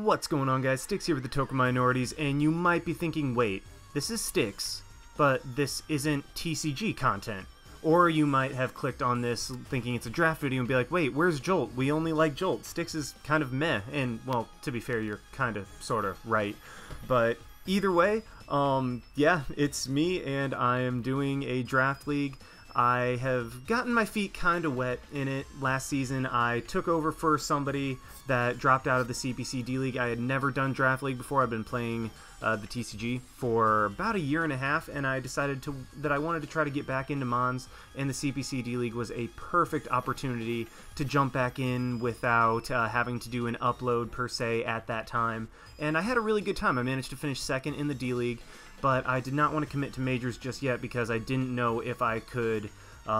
What's going on, guys? Styx here with the Token Minorities, and you might be thinking, wait, this is Styx, but this isn't TCG content. Or you might have clicked on this thinking it's a draft video and be like, wait, where's Jolt? We only like Jolt. Styx is kind of meh, and, well, to be fair, you're kind of, sort of, right. But either way, yeah, it's me, and I am doing a draft league. I have gotten my feet kind of wet in it. Last season, I took over for somebody that dropped out of the CPC D-League. I had never done Draft League before. I've been playing the TCG for about a year and a half, and I decided that I wanted to try to get back into Mons, and the CPC D-League was a perfect opportunity to jump back in without having to do an upload per se at that time. And I had a really good time. I managed to finish second in the D-League, but I did not want to commit to majors just yet because I didn't know if I could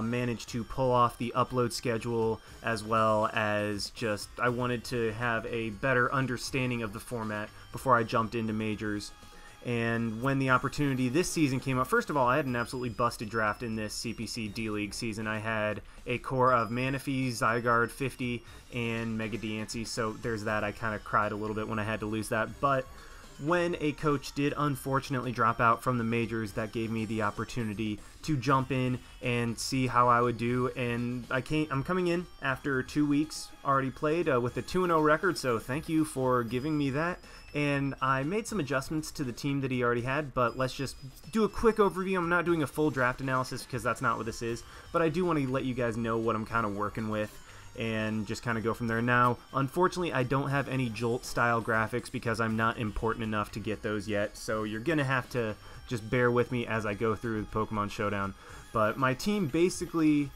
manage to pull off the upload schedule, as well as just I wanted to have a better understanding of the format before I jumped into majors. And when the opportunity this season came up, first of all, I had an absolutely busted draft in this CPC D-League season. I had a core of Manaphy, Zygarde, 50, and Mega Diancie, so there's that. I kind of cried a little bit when I had to lose that, but when a coach did unfortunately drop out from the majors, that gave me the opportunity to jump in and see how I would do. And I'm coming in after 2 weeks already played with a 2-0 record, so thank you for giving me that. And I made some adjustments to the team that he already had, but let's just do a quick overview. I'm not doing a full draft analysis because that's not what this is, but I do want to let you guys know what I'm kind of working with and just kind of go from there. Now, unfortunately, I don't have any Jolt-style graphics because I'm not important enough to get those yet, so you're going to have to just bear with me as I go through the Pokemon Showdown. But my team basically,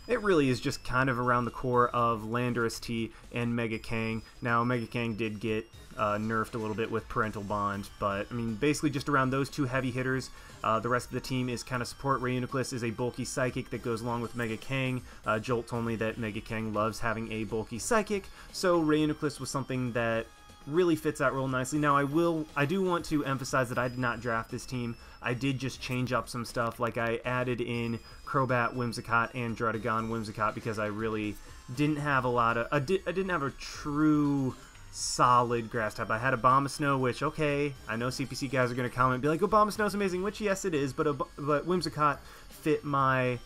it really is just kind of around the core of Landorus T and Mega Kang. Now, Mega Kang did get nerfed a little bit with Parental Bond, but I mean, basically just around those two heavy hitters. The rest of the team is kind of support. Reuniclus is a bulky psychic that goes along with Mega Kang. Jolt told me that Mega Kang loves having a bulky psychic, so Reuniclus was something that really fits that role nicely. Now, I do want to emphasize that I did not draft this team. I did just change up some stuff, like I added in Crobat, Whimsicott, and Druddigon Whimsicott because I really didn't have a lot of, I didn't have a true solid grass type. I had Abomasnow, which, okay, I know CPC guys are going to comment and be like, Abomasnow's amazing, which yes it is, but Whimsicott fit my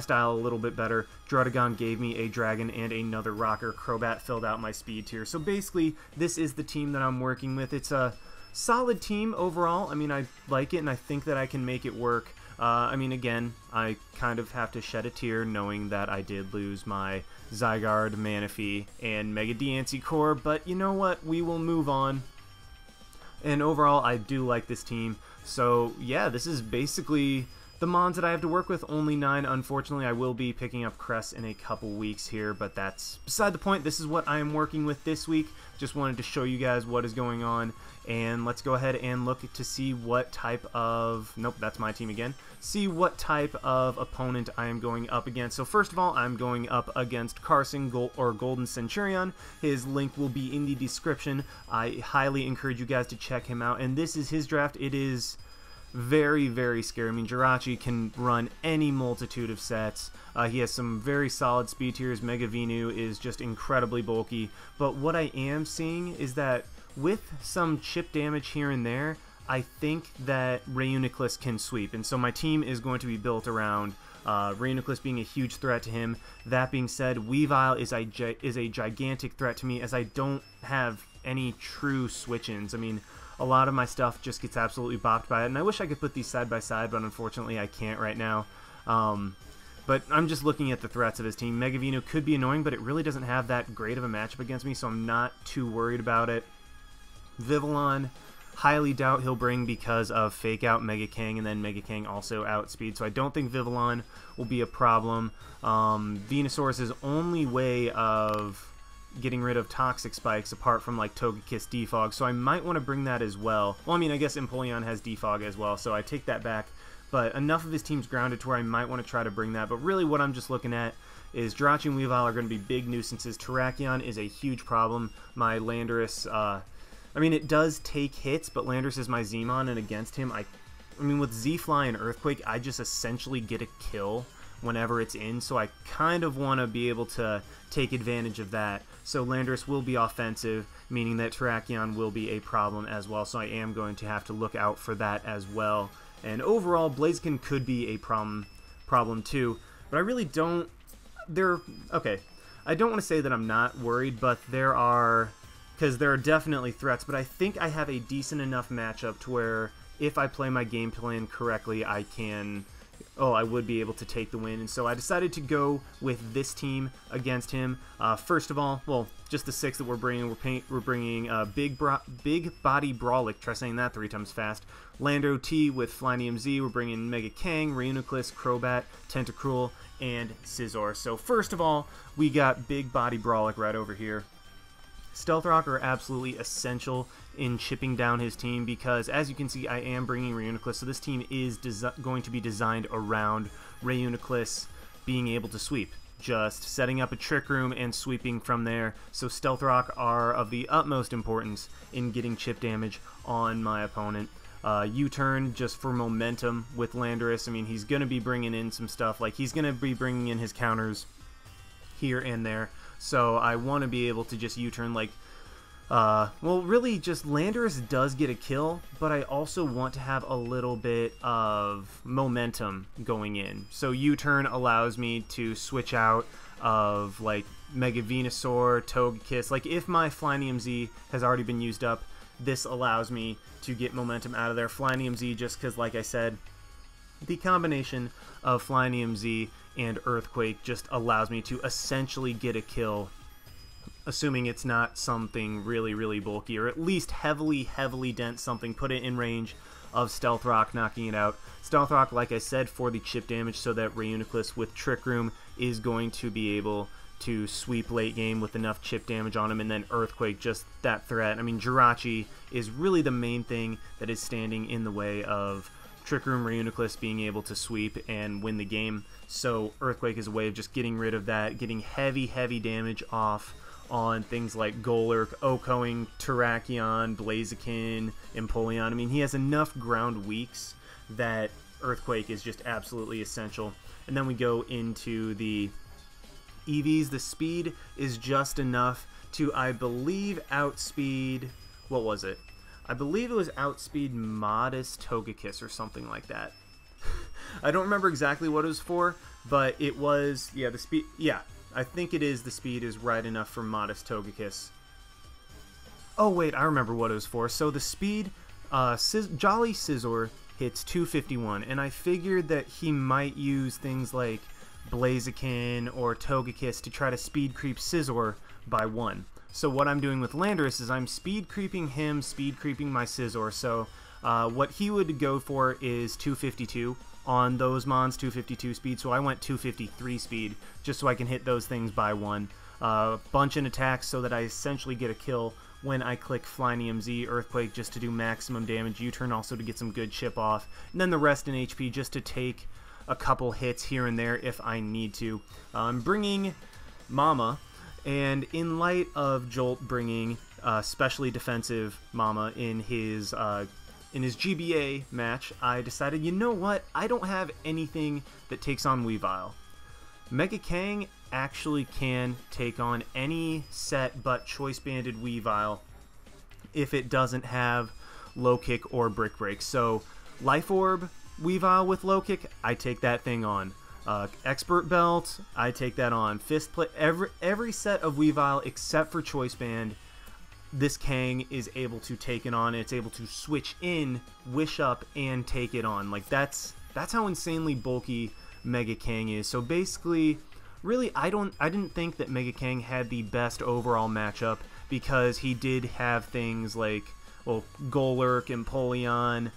style a little bit better. Druddigon gave me a dragon and another rocker. Crobat filled out my speed tier. So basically, this is the team that I'm working with. It's a solid team overall. I mean, I like it, and I think that I can make it work. I mean, again, I kind of have to shed a tear knowing that I did lose my Zygarde, Manaphy, and Mega Diancie core, but you know what? We will move on. And overall, I do like this team. So, yeah, this is basically the mons that I have to work with. Only 9, unfortunately. I will be picking up Cress in a couple weeks here, but that's beside the point. This is what I am working with this week. Just wanted to show you guys what is going on, and let's go ahead and look to see what type of, nope, that's my team again, see what type of opponent I am going up against. So first of all, I'm going up against Carson Golden Centurion. His link will be in the description. I highly encourage you guys to check him out, and this is his draft. It is very, very scary. I mean, Jirachi can run any multitude of sets. He has some very solid speed tiers. Mega Venu is just incredibly bulky. But what I am seeing is that with some chip damage here and there, I think that Reuniclus can sweep. And so my team is going to be built around Reuniclus being a huge threat to him. That being said, Weavile is a gigantic threat to me as I don't have any true switch-ins. I mean, a lot of my stuff just gets absolutely bopped by it, and I wish I could put these side by side, but unfortunately I can't right now. But I'm just looking at the threats of his team. Mega Venu could be annoying, but it really doesn't have that great of a matchup against me, so I'm not too worried about it. Vivillon, highly doubt he'll bring because of Fake Out Mega Kang, and then Mega Kang also outspeed, so I don't think Vivillon will be a problem. Venusaur's only way of getting rid of Toxic Spikes apart from like Togekiss Defog, so I might want to bring that as well. Well, I mean, I guess Empoleon has Defog as well, so I take that back, but enough of his team's grounded to where I might want to try to bring that. But really what I'm just looking at is Jirachi and Weavile are going to be big nuisances. Terrakion is a huge problem. My Landorus, I mean, it does take hits, but Landorus is my Zmon, and against him, I mean, with Z-Fly and Earthquake, I just essentially get a kill whenever it's in, so I kind of want to be able to take advantage of that. So Landorus will be offensive, meaning that Terrakion will be a problem as well, so I am going to have to look out for that as well. And overall, Blaziken could be a problem too, but I really don't... Okay, I don't want to say that I'm not worried, but there are definitely threats, but I think I have a decent enough matchup to where if I play my game plan correctly, I would be able to take the win. And so I decided to go with this team against him. First of all, well, just the 6 that we're bringing. We're bringing Big Body Brawlic. Try saying that 3 times fast. Lando T with Flynium Z. We're bringing Mega Kang, Reuniclus, Crobat, Tentacruel, and Scizor. So first of all, we got Big Body Brawlic right over here. Stealth Rock are absolutely essential in chipping down his team because, as you can see, I am bringing Reuniclus, so this team is going to be designed around Reuniclus being able to sweep, just setting up a Trick Room and sweeping from there. So Stealth Rock are of the utmost importance in getting chip damage on my opponent. U-turn just for momentum with Landorus. I mean, he's going to be bringing in some stuff, like he's going to be bringing in his counters here and there. So I want to be able to just U-turn, like, well, really just Landorus does get a kill, but I also want to have a little bit of momentum going in. So U-turn allows me to switch out of, like, Mega Venusaur, Togekiss. Like, if my Flynium Z has already been used up, this allows me to get momentum out of there. Flynium Z, just because, like I said, the combination of Flynium Z and Earthquake just allows me to essentially get a kill, assuming it's not something really, really bulky, or at least heavily dent something, put it in range of Stealth Rock, knocking it out. Stealth Rock, like I said, for the chip damage, so that Reuniclus with Trick Room is going to be able to sweep late game with enough chip damage on him, and then Earthquake, just that threat. I mean, Jirachi is really the main thing that is standing in the way of Trick Room Reuniclus being able to sweep and win the game. So Earthquake is a way of just getting rid of that, getting heavy damage off on things like Golurk, Okoing, Terrakion, Blaziken, Empoleon. I mean, he has enough ground weaks that Earthquake is just absolutely essential. And then we go into the EVs. The speed is just enough to, I believe, outspeed... What was it? I believe it was outspeed Modest Togekiss or something like that. I don't remember exactly what it was for, but it was, yeah, the speed, yeah, I think it is, the speed is right enough for Modest Togekiss. Oh wait, I remember what it was for. So the speed, Jolly Scizor hits 251, and I figured that he might use things like Blaziken or Togekiss to try to speed creep Scizor by 1. So what I'm doing with Landorus is I'm speed creeping him, speed creeping my Scizor. So what he would go for is 252 on those mons, 252 speed. So I went 253 speed just so I can hit those things by 1. Bunch in attacks so that I essentially get a kill when I click Flynium Z, Earthquake just to do maximum damage, U-turn also to get some good chip off, and then the rest in HP just to take a couple hits here and there if I need to. I'm bringing Mama. And in light of Jolt bringing specially defensive Mama in his GBA match, I decided, you know what? I don't have anything that takes on Weavile. Mega Kang actually can take on any set but Choice Banded Weavile if it doesn't have Low Kick or Brick Break. So Life Orb Weavile with Low Kick, I take that thing on. Expert Belt, I take that on. Fist Play, every set of Weavile except for Choice Band, this Kang is able to take it on. It's able to switch in, wish up, and take it on. Like that's how insanely bulky Mega Kang is. So basically, really, I didn't think that Mega Kang had the best overall matchup because he did have things like, well, Golurk, Empoleon,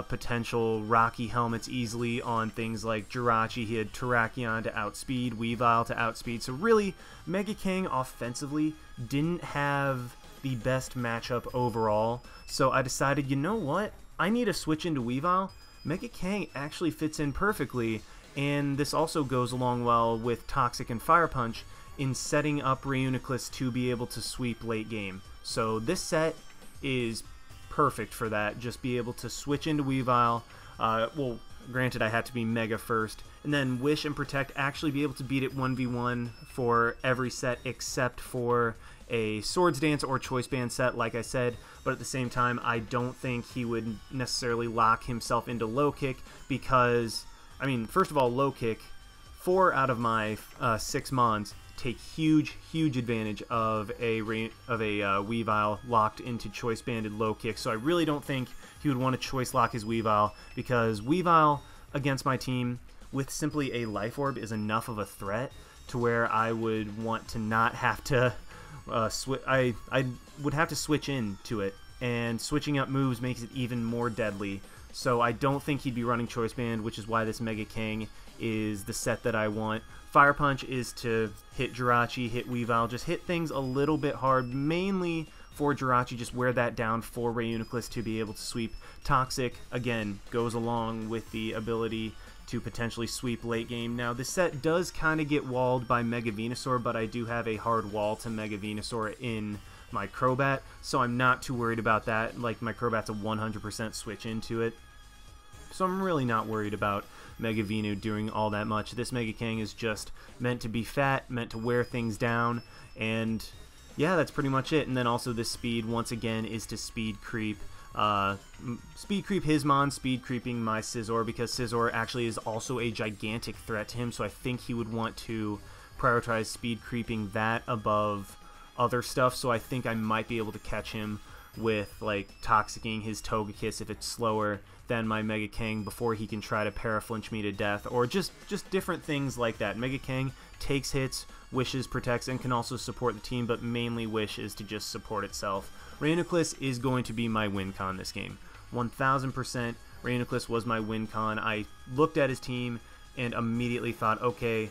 potential Rocky helmets easily on things like Jirachi. He had Terrakion to outspeed, Weavile to outspeed. So really, Mega Kang offensively didn't have the best matchup overall. So I decided, you know what? I need to switch into Weavile. Mega Kang actually fits in perfectly, and this also goes along well with Toxic and Fire Punch in setting up Reuniclus to be able to sweep late game. So this set is perfect for that. Just be able to switch into Weavile. Well, Granted, I had to be Mega first, and then Wish and Protect actually be able to beat it 1v1 for every set except for a Swords Dance or Choice Band set, like I said, but at the same time, I don't think he would necessarily lock himself into Low Kick because, I mean, first of all, Low Kick, 4 out of my 6 Mons take huge advantage of a Weavile locked into Choice Banded Low Kick, so I really don't think he would want to Choice Lock his Weavile, because Weavile against my team with simply a Life Orb is enough of a threat to where I would want to not have to I would have to switch into it, and switching up moves makes it even more deadly. So I don't think he'd be running Choice Band, which is why this Mega King is the set that I want. Fire Punch is to hit Jirachi, hit Weavile, just hit things a little bit hard, mainly for Jirachi, just wear that down for Reuniclus to be able to sweep. Toxic, again, goes along with the ability to potentially sweep late game. Now, this set does kind of get walled by Mega Venusaur, but I do have a hard wall to Mega Venusaur in my Crobat, so I'm not too worried about that. Like, my Crobat's a 100% switch into it, so I'm really not worried about Mega Venu doing all that much. This Mega King is just meant to be fat, meant to wear things down, and yeah, that's pretty much it. And then also this speed, once again, is to speed creep. Speed creep Hismon, speed creeping my Scizor, because Scizor actually is also a gigantic threat to him, so I think he would want to prioritize speed creeping that above other stuff, so I think I might be able to catch him with, like, Toxicking his Togekiss if it's slower than my Mega King before he can try to Paraflinch me to death, or just different things like that. Mega King takes hits, wishes, protects, and can also support the team, but mainly wishes to just support itself. Reuniclus is going to be my win con this game. 1000% Reuniclus was my win con. I looked at his team and immediately thought, okay,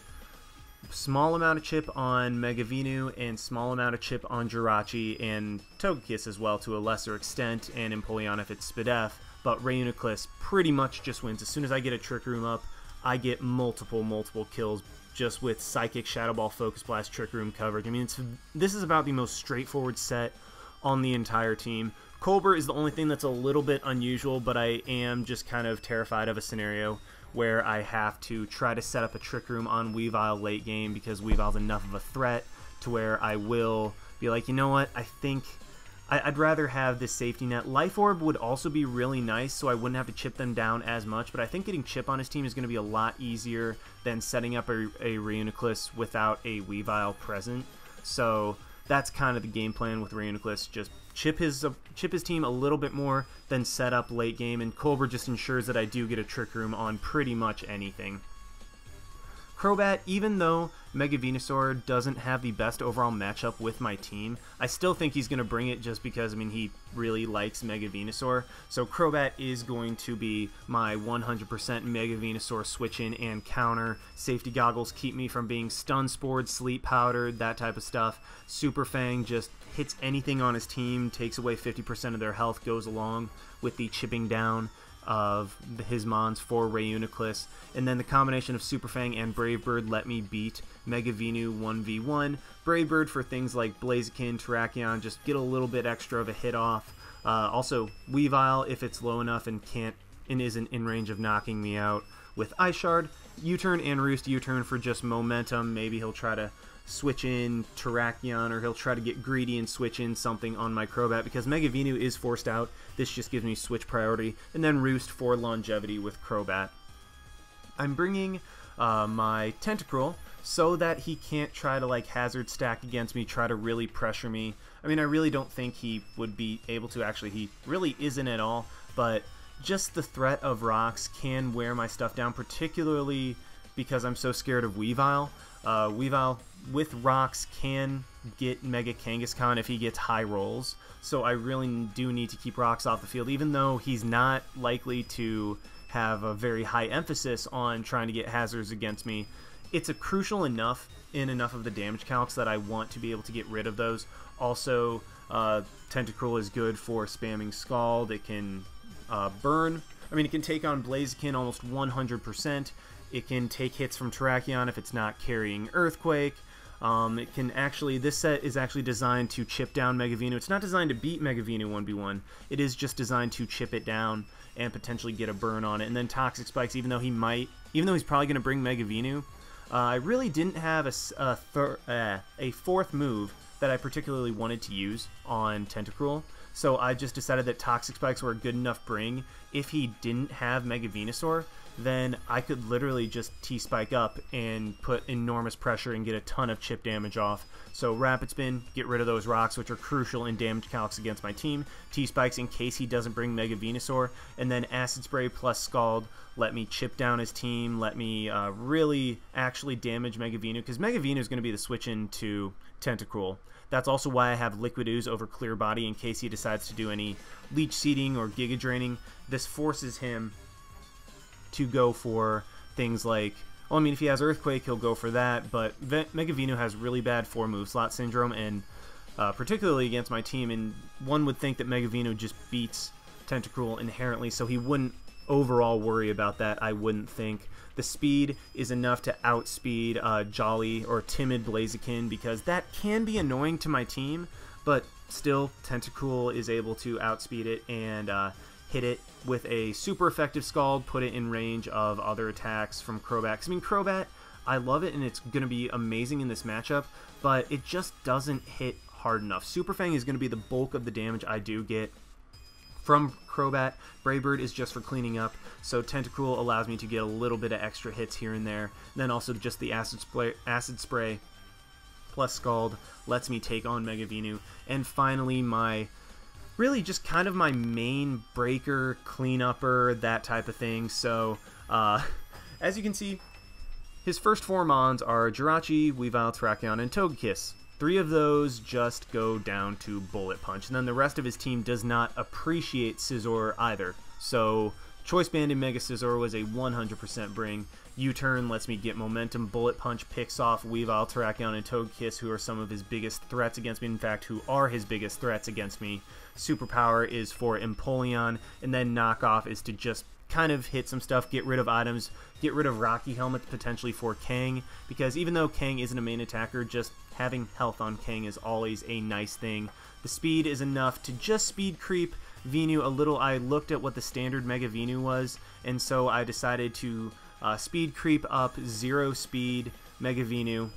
small amount of chip on Mega Venu and small amount of chip on Jirachi and Togekiss as well to a lesser extent, and Empoleon if it's Spadef, but Reuniclus pretty much just wins. As soon as I get a Trick Room up, I get multiple kills just with Psychic, Shadow Ball, Focus Blast, Trick Room coverage. I mean, this is about the most straightforward set on the entire team. Colbur is the only thing that's a little bit unusual, but I am just kind of terrified of a scenario where I have to try to set up a Trick Room on Weavile late game, because Weavile's enough of a threat to where I will be like, you know what, I think I'd rather have this safety net. Life Orb would also be really nice, so I wouldn't have to chip them down as much, but I think getting chip on his team is going to be a lot easier than setting up a Reuniclus without a Weavile present. So that's kind of the game plan with Reuniclus, just chip his team a little bit more, then set up late game, and Colbur just ensures that I do get a Trick Room on pretty much anything. Crobat, even though Mega Venusaur doesn't have the best overall matchup with my team, I still think he's going to bring it just because, I mean, he really likes Mega Venusaur. So Crobat is going to be my 100% Mega Venusaur switch in and counter. Safety Goggles keep me from being Stun Spored, Sleep Powdered, that type of stuff. Super Fang just hits anything on his team, takes away 50% of their health, goes along with the chipping down of his Mons for Reuniclus, and then the combination of Super Fang and Brave Bird let me beat Mega Venu 1v1. Brave Bird for things like Blaziken, Terrakion, just get a little bit extra of a hit off. Also Weavile if it's low enough and isn't in range of knocking me out with Ice Shard. U-turn and Roost U-turn for just momentum. Maybe he'll try to switch in Terrakion, or he'll try to get greedy and switch in something on my Crobat, because Mega Venu is forced out. This just gives me switch priority, and then Roost for longevity with Crobat. I'm bringing my Tentacruel so that he can't try to, like, hazard stack against me, try to really pressure me. I mean, I really don't think he would be able to. Actually, he really isn't at all, but just the threat of rocks can wear my stuff down, particularly because I'm so scared of Weavile. Weavile with rocks can get Mega Kangaskhan if he gets high rolls, so I really do need to keep rocks off the field, even though he's not likely to have a very high emphasis on trying to get hazards against me. It's a crucial enough in enough of the damage calcs that I want to be able to get rid of those. Also, Tentacruel is good for spamming Scald. It can burn. I mean, it can take on Blaziken almost 100%. It can take hits from Terrakion if it's not carrying Earthquake. It can actually, this set is actually designed to chip down Megavinu. It's not designed to beat Megavinu 1v1. It is just designed to chip it down and potentially get a burn on it. And then Toxic Spikes, even though he's probably going to bring Megavinu, I really didn't have a fourth move that I particularly wanted to use on Tentacruel. So I just decided that Toxic Spikes were a good enough bring. If he didn't have Mega Venusaur, then I could literally just T-Spike up and put enormous pressure and get a ton of chip damage off. So Rapid Spin, get rid of those rocks, which are crucial in damage calcs against my team. T-Spikes in case he doesn't bring Mega Venusaur. And then Acid Spray plus Scald, let me chip down his team, let me really actually damage Mega Venu, because Mega Venu is going to be the switch into Tentacruel. That's also why I have Liquid Ooze over Clear Body in case he decides to do any Leech Seeding or Giga Draining. This forces him to go for things like, well, I mean, if he has Earthquake, he'll go for that, but Mega Venu has really bad 4-move slot syndrome, and particularly against my team, and one would think that Mega Venu just beats Tentacruel inherently, so he wouldn't overall worry about that, I wouldn't think. The speed is enough to outspeed Jolly or Timid Blaziken, because that can be annoying to my team, but still, Tentacruel is able to outspeed it and hit it with a super effective Scald, put it in range of other attacks from Crobat. I mean, Crobat, I love it, and it's going to be amazing in this matchup, but it just doesn't hit hard enough. Super Fang is going to be the bulk of the damage I do get from Crobat. Brave Bird is just for cleaning up, so Tentacruel allows me to get a little bit of extra hits here and there. Then also just the Acid Spray plus Scald lets me take on Mega Venu. And finally, really just kind of my main breaker, cleanupper, that type of thing. So, as you can see, his first 4 Mons are Jirachi, Weavile, Terrakion, and Togekiss. 3 of those just go down to Bullet Punch, and then the rest of his team does not appreciate Scizor either. So, Choice Band in Mega Scizor was a 100% bring. U-Turn lets me get momentum. Bullet Punch picks off Weavile, Terrakion, and Togekiss, who are some of his biggest threats against me. In fact, who are his biggest threats against me. Superpower is for Empoleon, and then Knockoff is to just kind of hit some stuff, get rid of items, get rid of Rocky Helmet potentially for Kang, because even though Kang isn't a main attacker, just having health on Kang is always a nice thing. The speed is enough to just speed creep Venu a little. I looked at what the standard Mega Venu was, and so I decided to speed creep up 0 speed Mega Venu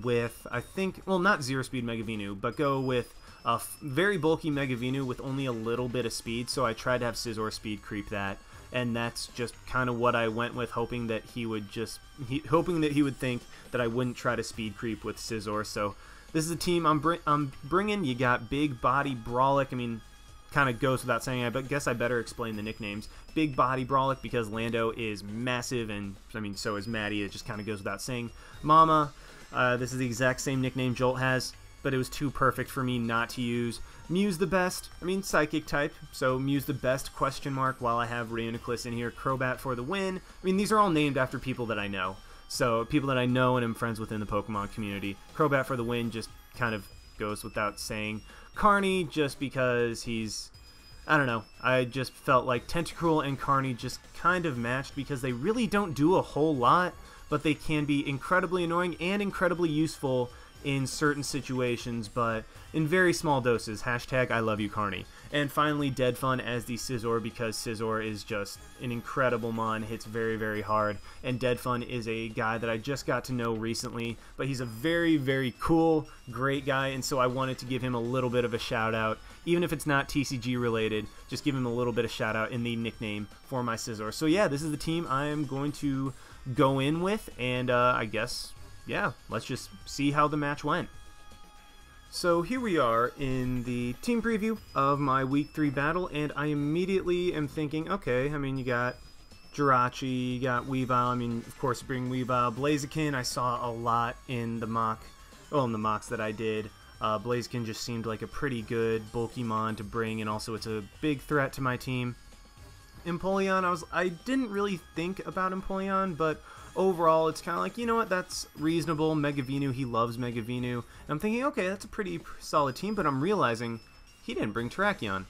with, I think, well, not 0 speed Mega Venu, but go with a very bulky Mega Venu with only a little bit of speed, so I tried to have Scizor speed creep that, and that's just kind of what I went with, hoping that he would think that I wouldn't try to speed creep with Scizor. So this is the team I'm bringing. You got Big Body Brawlic. I mean, kind of goes without saying. I guess I better explain the nicknames. Big Body Brawlic because Lando is massive, and I mean so is Maddie. It just kind of goes without saying. Mama, this is the exact same nickname Jolt has, but it was too perfect for me not to use. Muse the best, I mean Psychic type, so Muse the best question mark while I have Reuniclus in here. Crobat for the win. I mean, these are all named after people that I know. So people that I know and am friends with in the Pokemon community. Crobat for the win just kind of goes without saying. Carney just because he's, I don't know, I just felt like Tentacruel and Carney just kind of matched because they really don't do a whole lot, but they can be incredibly annoying and incredibly useful in certain situations, but in very small doses. Hashtag I love you, Carney. And finally, Dead Fun as the Scizor, because Scizor is just an incredible mon, hits very, very hard, and Dead Fun is a guy that I just got to know recently, but he's a very, very cool, great guy, and so I wanted to give him a little bit of a shout out, even if it's not TCG related, just give him a little bit of shout out in the nickname for my Scizor. So yeah, this is the team I am going to go in with, and I guess, yeah, let's just see how the match went. So here we are in the team preview of my Week 3 battle, and I immediately am thinking, okay, I mean, you got Jirachi, you got Weavile, I mean, of course, bring Weavile. Blaziken, I saw a lot in the mocks that I did. Blaziken just seemed like a pretty good bulky mon to bring, and also it's a big threat to my team. Empoleon, I didn't really think about Empoleon, but overall, it's kind of like, you know what, that's reasonable. Mega Venu, he loves Mega Venu. And I'm thinking, okay, that's a pretty solid team, but I'm realizing he didn't bring Terrakion.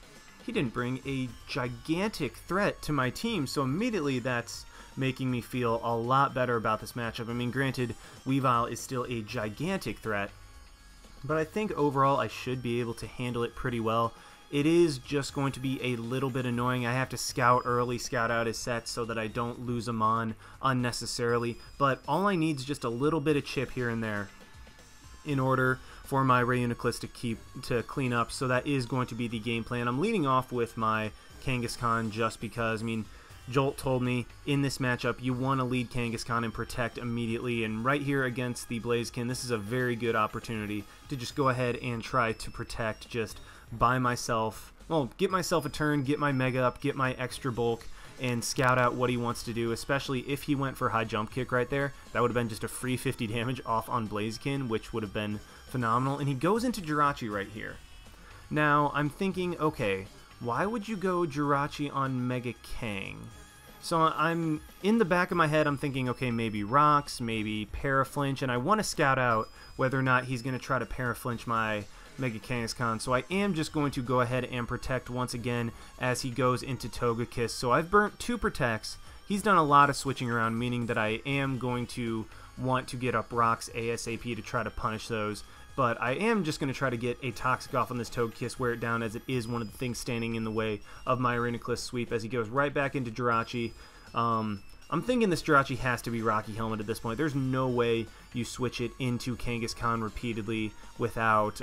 He didn't bring a gigantic threat to my team, so immediately that's making me feel a lot better about this matchup. I mean, granted, Weavile is still a gigantic threat, but I think overall I should be able to handle it pretty well. It is just going to be a little bit annoying. I have to scout early, scout out his sets so that I don't lose him on unnecessarily, but all I need is just a little bit of chip here and there in order for my Reuniclus to clean up, so that is going to be the game plan. I'm leading off with my Kangaskhan just because, I mean, Jolt told me in this matchup you want to lead Kangaskhan and protect immediately, and right here against the Blaziken, this is a very good opportunity to just go ahead and try to protect just by myself. Well, get myself a turn, get my Mega up, get my extra bulk, and scout out what he wants to do, especially if he went for high jump kick right there. That would have been just a free 50 damage off on Blaziken, which would have been phenomenal. And he goes into Jirachi right here. Now, I'm thinking, okay, why would you go Jirachi on Mega Kang? So I'm in the back of my head, I'm thinking, okay, maybe Rocks, maybe Paraflinch, and I want to scout out whether or not he's going to try to Paraflinch my Mega Kangaskhan, so I am just going to go ahead and protect once again as he goes into Togekiss. So I've burnt 2 protects. He's done a lot of switching around, meaning that I am going to want to get up Rocks ASAP to try to punish those, but I am just going to try to get a Toxic off on this Togekiss, wear it down, as it is one of the things standing in the way of my Reuniclus sweep as he goes right back into Jirachi. I'm thinking this Jirachi has to be Rocky Helmet at this point. There's no way you switch it into Kangaskhan repeatedly without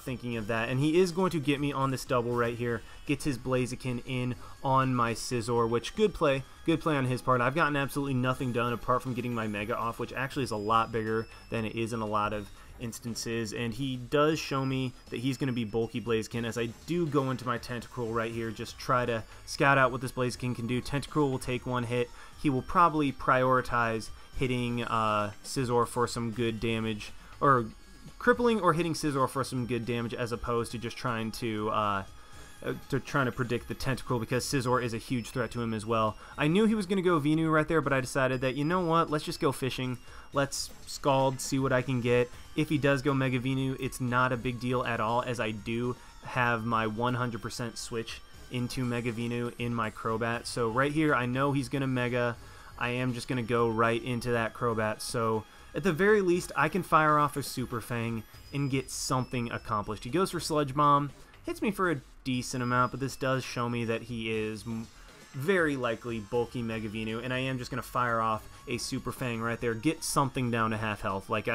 thinking of that. And he is going to get me on this double right here. Gets his Blaziken in on my Scizor, which good play on his part. I've gotten absolutely nothing done apart from getting my Mega off, which actually is a lot bigger than it is in a lot of instances, and he does show me that he's going to be bulky Blaziken as I do go into my Tentacruel right here, just try to scout out what this Blaziken can do. Tentacruel will take 1 hit. He will probably prioritize hitting Scizor for some good damage, or crippling or hitting Scizor for some good damage, as opposed to just trying to predict the Tentacruel, because Scizor is a huge threat to him as well. I knew he was going to go Venu right there, but I decided that, you know what, let's just go fishing. Let's Scald, see what I can get. If he does go Mega Venu, it's not a big deal at all, as I do have my 100% switch into Mega Venu in my Crobat. So right here, I know he's going to Mega. I am just going to go right into that Crobat. So at the very least, I can fire off a Super Fang and get something accomplished. He goes for Sludge Bomb, hits me for a decent amount, but this does show me that he is very likely bulky Mega Venu, and I am just going to fire off a Super Fang right there, get something down to half health. Like,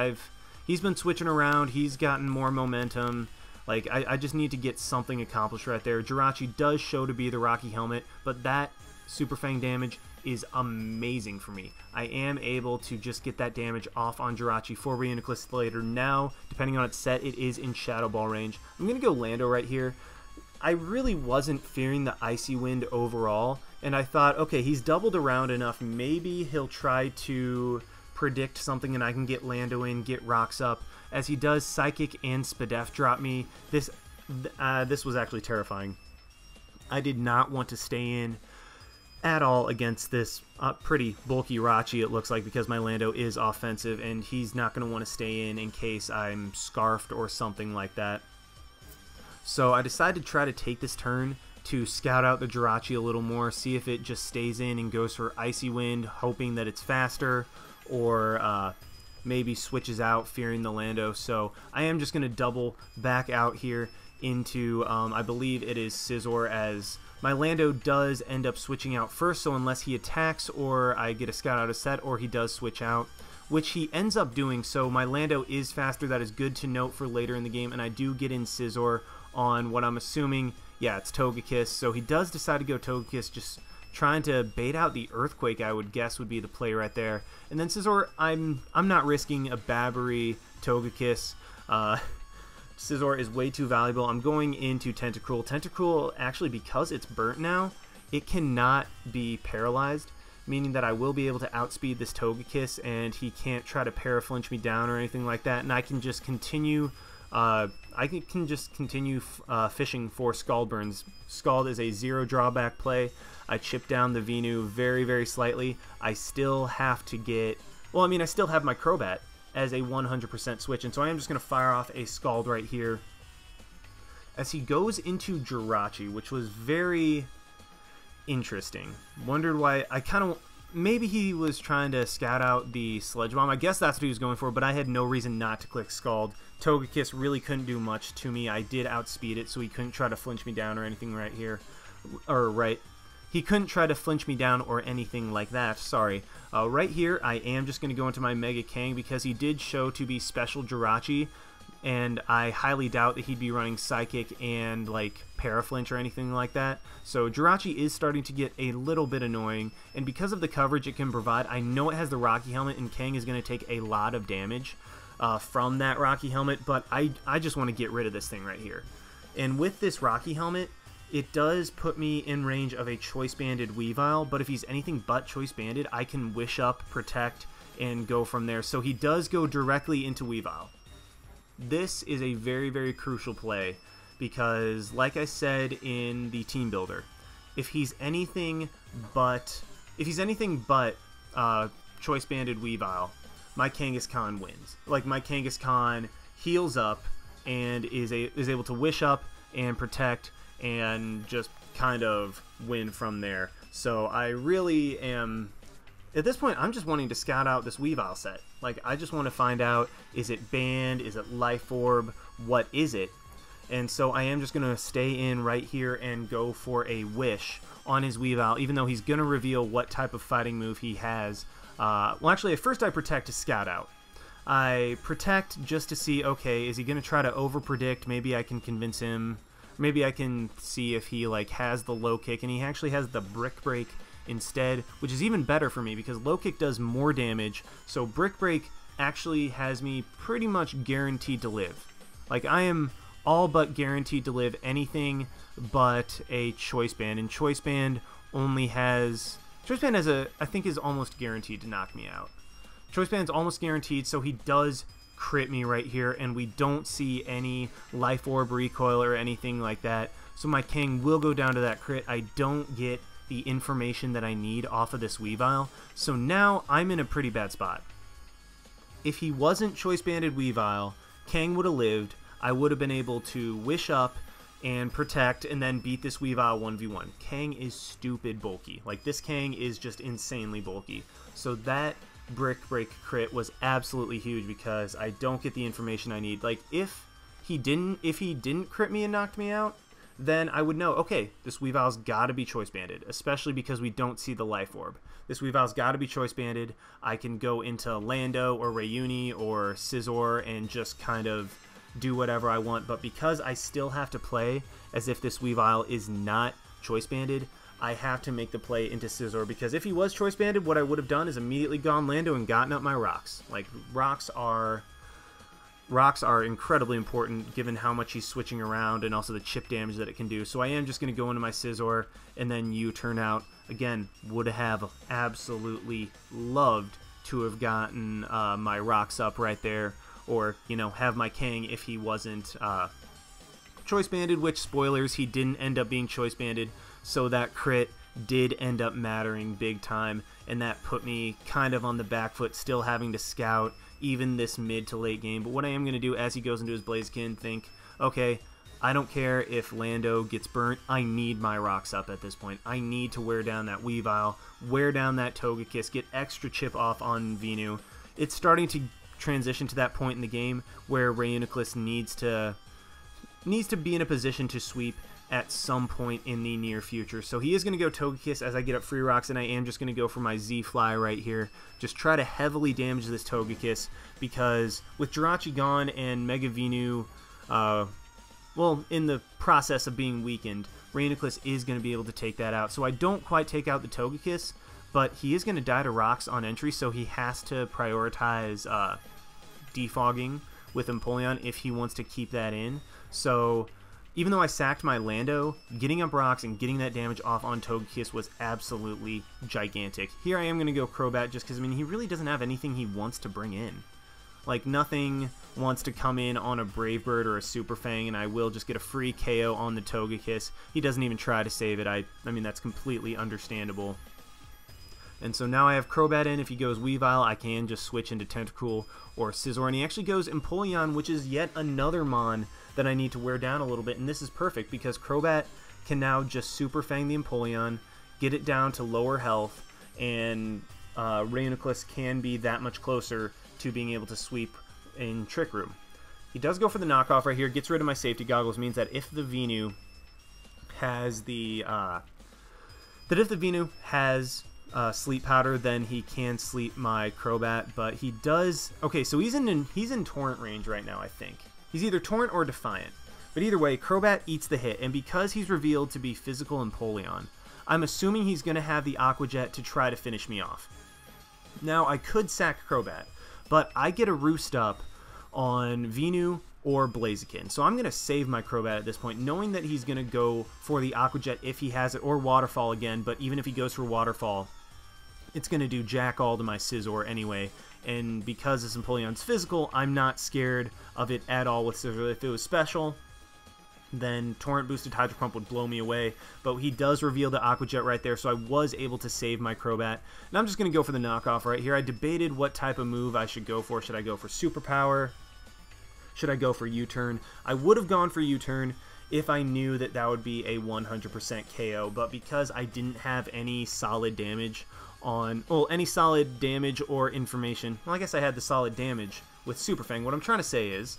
he's been switching around, he's gotten more momentum. Like, I just need to get something accomplished right there. Jirachi does show to be the Rocky Helmet, but that Super Fang damage is amazing for me. I am able to just get that damage off on Jirachi for Reuniclus later. Now, depending on its set, it is in Shadow Ball range. I'm going to go Lando right here. I really wasn't fearing the Icy Wind overall, and I thought, okay, he's doubled around enough, maybe he'll try to predict something and I can get Lando in, get Rocks up. As he does, Psychic and Spadef drop me. This was actually terrifying. I did not want to stay in at all against this pretty bulky Rachi, it looks like, because my Lando is offensive, and he's not going to want to stay in case I'm Scarfed or something like that. So I decided to try to take this turn to scout out the Jirachi a little more, see if it just stays in and goes for Icy Wind, hoping that it's faster, or maybe switches out, fearing the Lando. So I am just going to double back out here into, I believe it is Scizor, as my Lando does end up switching out first, so unless he attacks or I get a scout out of set, or he does switch out, which he ends up doing, so my Lando is faster. That is good to note for later in the game, and I do get in Scizor on what I'm assuming, yeah, it's Togekiss. So he does decide to go Togekiss, just trying to bait out the Earthquake, I would guess would be the play right there. And then Scizor, I'm not risking a Babbery Togekiss. Scizor is way too valuable. I'm going into Tentacruel. Tentacruel, actually, because it's burnt now, it cannot be paralyzed, meaning that I will be able to outspeed this Togekiss, and he can't try to Paraflinch me down or anything like that, and I can just continue fishing for Scald Burns. Scald is a 0 drawback play. I chip down the Venu very, very slightly. I still have to get, well, I mean, I still have my Crobat as a 100% switch, and so I am just going to fire off a Scald right here as he goes into Jirachi, which was very interesting. Wondered why. I kind of... Maybe he was trying to scout out the Sledge Bomb. I guess that's what he was going for, but I had no reason not to click Scald. Togekiss really couldn't do much to me. I did outspeed it, so he couldn't try to flinch me down or anything right here. He couldn't try to flinch me down or anything like that, sorry. Right here, I am just going to go into my Mega Kang because he did show to be Special Jirachi, and I highly doubt that he'd be running Psychic and, like, Paraflinch or anything like that. So Jirachi is starting to get a little bit annoying, and because of the coverage it can provide, I know it has the Rocky Helmet, and Kang is going to take a lot of damage from that Rocky Helmet, but I just want to get rid of this thing right here. And with this Rocky Helmet, it does put me in range of a Choice Banded Weavile, but if he's anything but Choice Banded, I can Wish Up, Protect, and go from there. So he does go directly into Weavile. This is a very, very crucial play because, like I said in the team builder, if he's anything but Choice Banded Weavile, my Kangaskhan wins. Like, my Kangaskhan heals up and is able to Wish Up and Protect and just kind of win from there. So I really am... At this point, I'm just wanting to scout out this Weavile set. Like, I just want to find out, is it Band? Is it Life Orb? What is it? And so I am just going to stay in right here and go for a Wish on his Weavile, even though he's going to reveal what type of fighting move he has. Well, actually, at first I Protect to scout out. I Protect just to see, okay, is he going to try to over-predict? Maybe I can convince him. Maybe I can see if he, like, has the Low Kick, and he actually has the Brick Break instead, which is even better for me because Low Kick does more damage, so Brick Break actually has me pretty much guaranteed to live. Like, I am all but guaranteed to live anything but a Choice Band, and Choice Band only has... Choice Band has I think is almost guaranteed to knock me out. Choice Band's almost guaranteed, so he does crit me right here, and we don't see any Life Orb recoil or anything like that, so my Kang will go down to that crit. I don't get the information that I need off of this Weavile, so now I'm in a pretty bad spot. If he wasn't Choice Banded Weavile, Kang would have lived, I would have been able to Wish Up and Protect and then beat this Weavile 1v1. Kang is stupid bulky. Like, this Kang is just insanely bulky. So that Brick Break crit was absolutely huge because I don't get the information I need. Like, if he didn't crit me and knocked me out, then I would know, okay, this Weavile's got to be Choice Banded, especially because we don't see the Life Orb. This Weavile's got to be Choice Banded. I can go into Lando or Rayuni or Scizor and just kind of do whatever I want, but because I still have to play as if this Weavile is not Choice Banded, I have to make the play into Scizor, because if he was Choice Banded, what I would have done is immediately gone Lando and gotten up my rocks. Like, rocks are incredibly important given how much he's switching around and also the chip damage that it can do. So I am just going to go into my Scizor and then U-turn out. Again, would have absolutely loved to have gotten my rocks up right there, or, you know, have my Kang if he wasn't Choice Banded, which, spoilers, he didn't end up being Choice Banded, so that crit did end up mattering big time, and that put me kind of on the back foot, still having to scout even this mid to late game. But what I am going to do as he goes into his Blaziken, think, okay, I don't care if Lando gets burnt, I need my rocks up at this point. I need to wear down that Weavile, wear down that Togekiss, get extra chip off on Venu. It's starting to transition to that point in the game where Rayuniclus needs to be in a position to sweep at some point in the near future. So he is going to go Togekiss as I get up free rocks, and I am just going to go for my Z-Fly right here. Just try to heavily damage this Togekiss, because with Jirachi gone and Mega Venu, well, in the process of being weakened, Rayuniclus is going to be able to take that out. So I don't quite take out the Togekiss, but he is going to die to rocks on entry, so he has to prioritize defogging with Empoleon if he wants to keep that in. So even though I sacked my Lando, getting up rocks and getting that damage off on Togekiss was absolutely gigantic. Here I am going to go Crobat just because, I mean, he really doesn't have anything he wants to bring in. Like, nothing wants to come in on a Brave Bird or a Super Fang, and I will just get a free KO on the Togekiss. He doesn't even try to save it. I mean, that's completely understandable. And so now I have Crobat in. If he goes Weavile, I can just switch into Tentacool or Scizor. And he actually goes Empoleon, which is yet another Mon that I need to wear down a little bit. And this is perfect because Crobat can now just Super Fang the Empoleon, get it down to lower health, and Reuniclus can be that much closer to being able to sweep in Trick Room. He does go for the knockoff right here, gets rid of my safety goggles, means that if the Venu has the sleep powder, then he can sleep my Crobat. But he does. Okay, so he's in Torrent range right now. I think he's either Torrent or Defiant. But either way, Crobat eats the hit, and because he's revealed to be physical Empoleon, I'm assuming he's going to have the Aqua Jet to try to finish me off. Now I could sack Crobat, but I get a Roost Up on Venu or Blaziken. So I'm going to save my Crobat at this point, knowing that he's going to go for the Aqua Jet if he has it, or Waterfall again, but even if he goes for Waterfall, it's going to do jack all to my Scizor anyway, and because this Empoleon's physical, I'm not scared of it at all with Scizor. If it was special, then Torrent Boosted Hydro Pump would blow me away, but he does reveal the Aqua Jet right there, so I was able to save my Crobat. And I'm just going to go for the knockoff right here. I debated what type of move I should go for. Should I go for Superpower? Should I go for U-Turn? I would have gone for U-Turn if I knew that that would be a 100% KO, but because I didn't have any solid damage on, well, any solid damage or information, well, I guess I had the solid damage with Super Fang. What I'm trying to say is,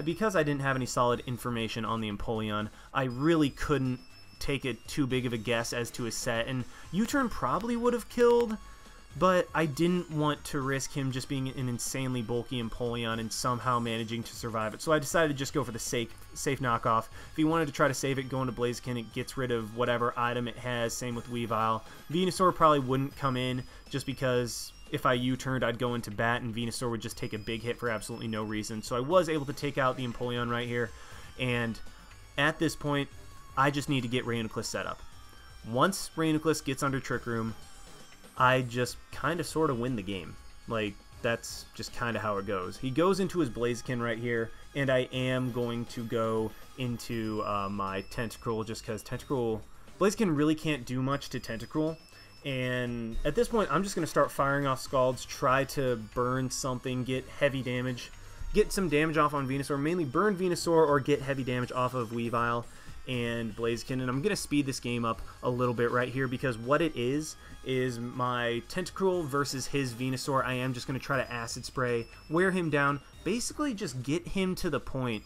because I didn't have any solid information on the Empoleon, I really couldn't take it too big of a guess as to his set, and U-Turn probably would have killed, but I didn't want to risk him just being an insanely bulky Empoleon and somehow managing to survive it. So I decided to just go for the safe knockoff. If he wanted to try to save it, go into Blaziken, it gets rid of whatever item it has, same with Weavile. Venusaur probably wouldn't come in just because if I U-turned, I'd go into bat, and Venusaur would just take a big hit for absolutely no reason. So I was able to take out the Empoleon right here, and at this point, I just need to get Reuniclus set up. Once Reuniclus gets under Trick Room, I just kind of sort of win the game. Like, that's just kind of how it goes. He goes into his Blaziken right here, and I am going to go into my Tentacruel just because Blaziken really can't do much to Tentacruel. And at this point, I'm just going to start firing off Scalds, try to burn something, get heavy damage, get some damage off on Venusaur, mainly burn Venusaur or get heavy damage off of Weavile and Blaziken. And I'm going to speed this game up a little bit right here because what it is my Tentacruel versus his Venusaur. I am just going to try to Acid Spray, wear him down, basically just get him to the point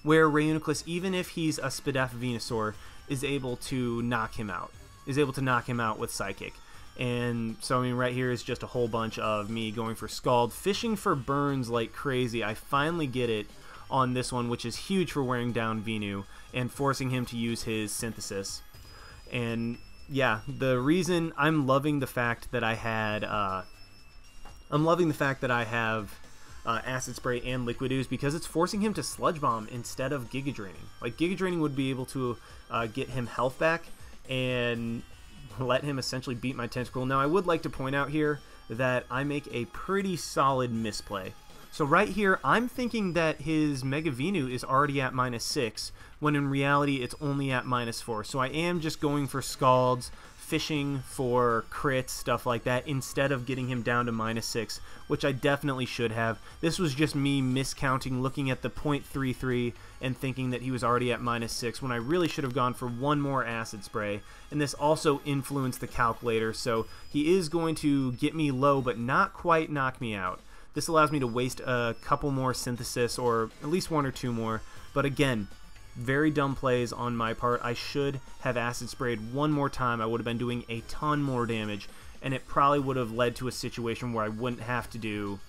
where Reuniclus, even if he's a Spadef Venusaur, is able to knock him out. With Psychic. And so, I mean, right here is just a whole bunch of me going for Scald, fishing for burns like crazy. I finally get it on this one, which is huge for wearing down Venu and forcing him to use his Synthesis. And yeah, the reason I'm loving the fact that I had, Acid Spray and Liquid Ooze because it's forcing him to Sludge Bomb instead of Giga Draining. Like, Giga Draining would be able to get him health back and let him essentially beat my Tentacruel. Now, I would like to point out here that I make a pretty solid misplay. So right here, I'm thinking that his Mega Venu is already at -6, when in reality it's only at -4. So I am just going for Scalds, fishing for crits, stuff like that, instead of getting him down to -6, which I definitely should have. This was just me miscounting, looking at the 0.33 and thinking that he was already at -6, when I really should have gone for one more Acid Spray. And this also influenced the calculator, so he is going to get me low, but not quite knock me out. This allows me to waste a couple more Synthesis, or at least one or two more, but again, very dumb plays on my part. I should have Acid Sprayed one more time. I would have been doing a ton more damage, and it probably would have led to a situation where I wouldn't have to do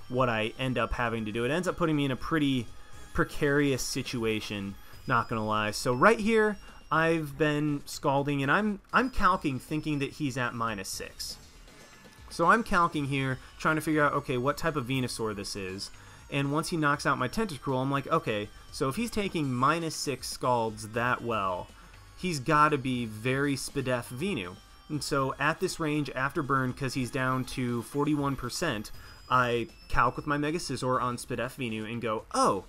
what I end up having to do. It ends up putting me in a pretty precarious situation, not gonna lie. So right here, I've been Scalding, and I'm calcing thinking that he's at -6. So I'm calcing here, trying to figure out, okay, what type of Venusaur this is. And once he knocks out my Tentacruel, I'm like, okay, so if he's taking -6 Scalds that well, he's got to be very Spadef Venu. And so at this range, after burn, because he's down to 41%, I calc with my Mega Scizor on Spadef Venu and go, oh,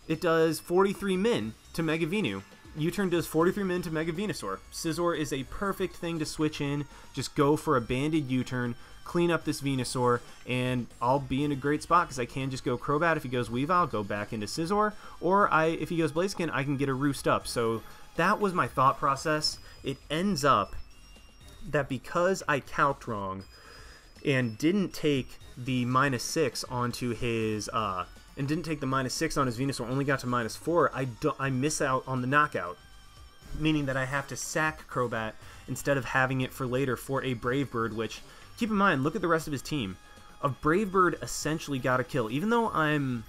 it does 43 min to Mega Venu. U-turn does 43 min to Mega Venusaur. Scizor is a perfect thing to switch in. Just go for a banded U-turn, clean up this Venusaur, and I'll be in a great spot because I can just go Crobat. If he goes Weavile, go back into Scizor, or if he goes Blaziken, I can get a Roost Up. So that was my thought process. It ends up that because I calced wrong and didn't take the -6 onto his Venusaur, only got to -4, I miss out on the knockout, meaning that I have to sack Crobat instead of having it for later for a Brave Bird, which, keep in mind, look at the rest of his team. A Brave Bird essentially got a kill. Even though I'm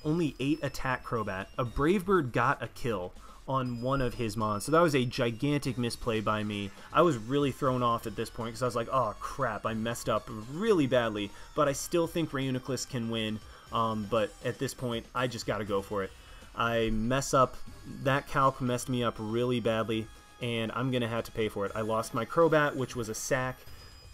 only 8 attack Crobat, a Brave Bird got a kill on one of his mons. So that was a gigantic misplay by me. I was really thrown off at this point because I was like, oh crap, I messed up really badly. But I still think Reuniclus can win. But at this point, I just got to go for it. I mess up. That calc messed me up really badly, and I'm going to have to pay for it. I lost my Crobat, which was a sack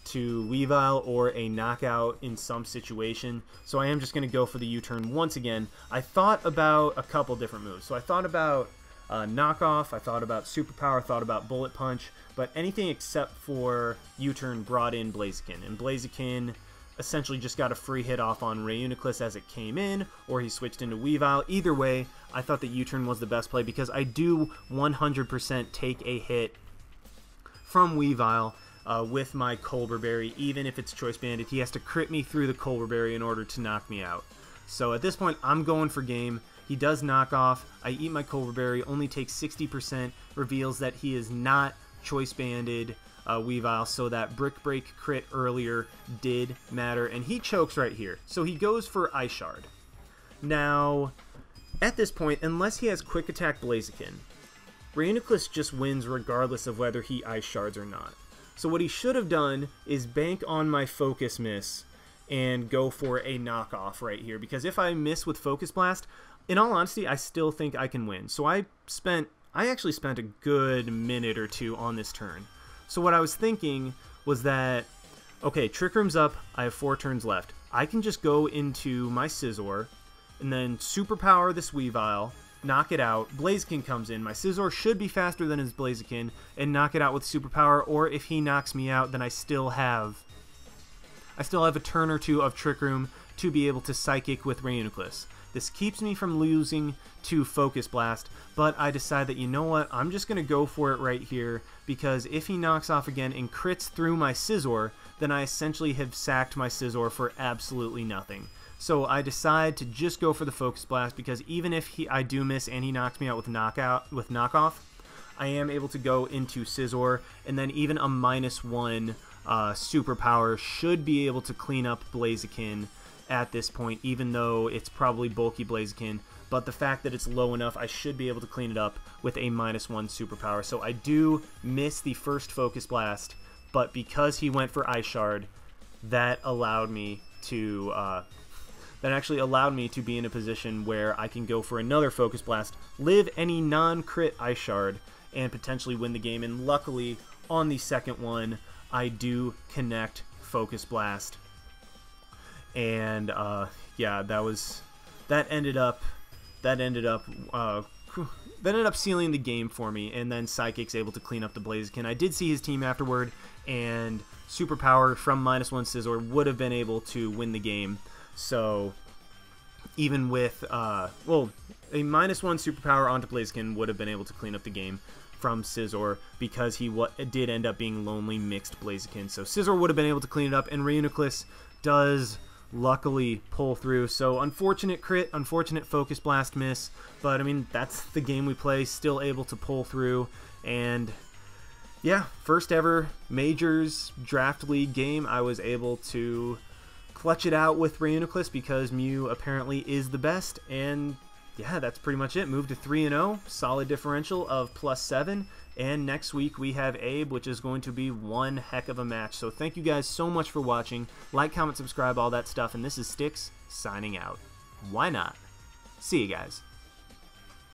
to Weavile or a knockout in some situation. So I am just going to go for the U-turn once again. I thought about a couple different moves. So I thought about knockoff, I thought about superpower, I thought about bullet punch, but anything except for U-turn brought in Blaziken. And Blaziken essentially just got a free hit off on Reuniclus as it came in, or he switched into Weavile. Either way, I thought that U-turn was the best play because I do 100% take a hit from Weavile with my Colbur Berry. Even if it's Choice Banded, he has to crit me through the Colbur Berry in order to knock me out. So at this point, I'm going for game. He does knock off. I eat my Colbur Berry, only takes 60%, reveals that he is not Choice Banded Weavile, so that Brick Break crit earlier did matter, and he chokes right here. So he goes for Ice Shard. Now, at this point, unless he has Quick Attack Blaziken, Reuniclus just wins regardless of whether he Ice Shards or not. So what he should have done is bank on my Focus Miss and go for a knockoff right here, because if I miss with Focus Blast, in all honesty, I still think I can win. So I actually spent a good minute or two on this turn. So what I was thinking was that, okay, Trick Room's up, I have 4 turns left. I can just go into my Scizor, and then Superpower this Weavile, knock it out, Blaziken comes in, my Scizor should be faster than his Blaziken, and knock it out with Superpower, or if he knocks me out, then I still have a turn or two of Trick Room to be able to Psychic with Reuniclus. This keeps me from losing to Focus Blast, but I decide that, you know what, I'm just going to go for it right here, because if he knocks off again and crits through my Scizor, then I essentially have sacked my Scizor for absolutely nothing. So I decide to just go for the Focus Blast, because even if I do miss and he knocks me out with knockoff, I am able to go into Scizor, and then even a -1 Superpower should be able to clean up Blaziken at this point, even though it's probably bulky Blaziken, but the fact that it's low enough, I should be able to clean it up with a -1 Superpower. So I do miss the first Focus Blast, but because he went for Ice Shard, that allowed me to actually allowed me to be in a position where I can go for another Focus Blast, live any non-crit Ice Shard, and potentially win the game. And luckily, on the second one, I do connect Focus Blast. And yeah, that ended up sealing the game for me. And then Psychic's able to clean up the Blaziken. I did see his team afterward, and Superpower from -1 Scizor would have been able to win the game. So even with well, a -1 Superpower onto Blaziken would have been able to clean up the game from Scizor, because he did end up being lonely mixed Blaziken. So Scizor would have been able to clean it up, and Reuniclus does luckily pull through. So unfortunate crit, unfortunate Focus Blast miss, but I mean, that's the game we play, still able to pull through. And yeah, first ever Majors Draft League game, I was able to clutch it out with Reuniclus because Mew apparently is the best. And yeah, that's pretty much it. Moved to 3-0, solid differential of +7. And next week we have Abe, which is going to be one heck of a match. So thank you guys so much for watching. Like, comment, subscribe, all that stuff. And this is Styx signing out. Why not? See you guys.